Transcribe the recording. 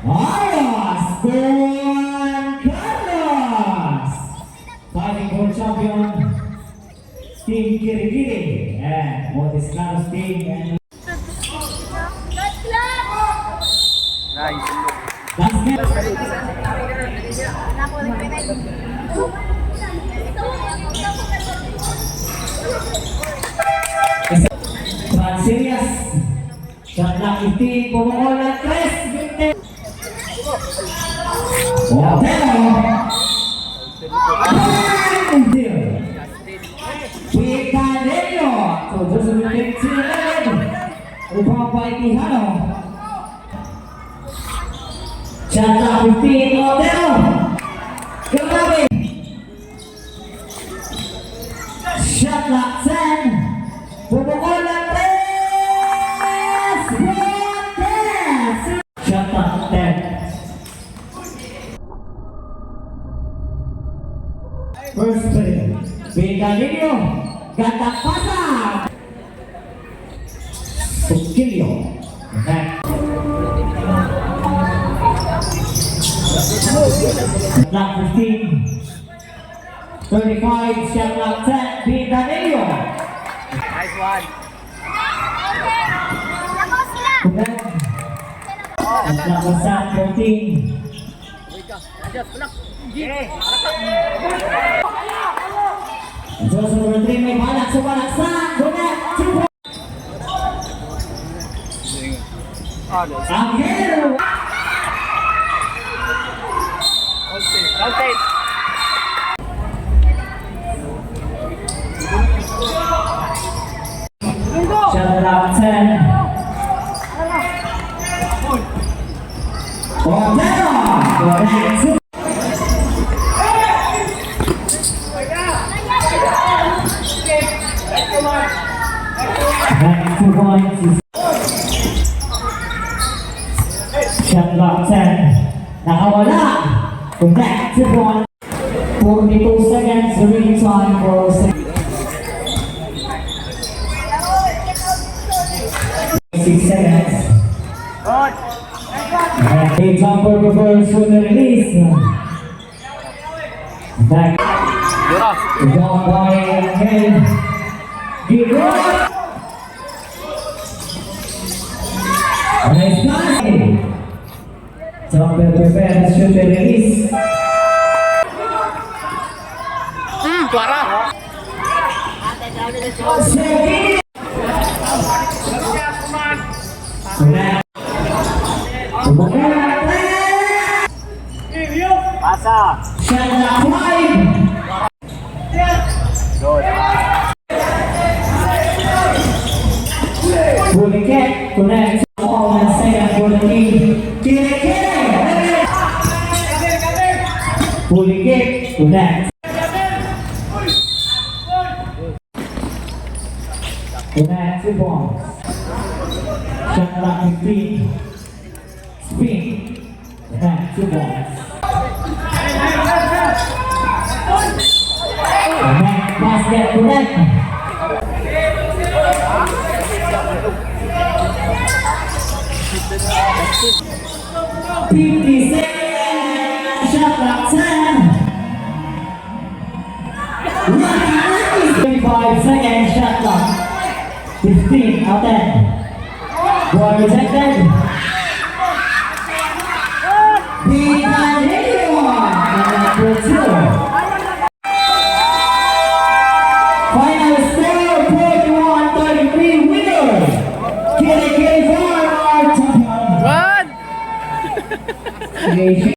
Ayos! Juan Carlos! Fighting for champion, Team Kirikiri and Montes Carlos team. And Nice. Transilias, shot lock 15, pumukol ng 3, 20. Picanello, susunod din si Red, upang paitihano. Shot lock 15, Otero. Grabe. Shot lock 10, pumukol ng 3, 10. Shot lock 10. First frame, Picanello, ganda pasang. Pukilio, back. Lock 15, 35, shot lock 10, Picanello. Nice one. Back. Lock 14. Just number 3 may balak sa Gonet. Angel. Rotate. Shot lock 10. Otero. Gonet. Back 2 points. Shot lock 10. Nakawala. Back 2 points. 42 seconds. Real time for 6 seconds. A jumper prefers for the release. Back. Down by Angel. Good work. Nice pass. Jumper prefers shoot the release. Suara. Second. Pasa. Shot lock 5. Good. Bully kick. Connect. All and second for the team. Bully kick. Connect. Connect 2 points. Shot lock 15. Spin. Connect 2 points. Connect. Basket. Connect. Shot lock 10. 25 seconds shot clock. 15 out 10. Ball rejected. Picanello. Number 2. Final score 41-33 winner. Kirikiri Farm champion. One.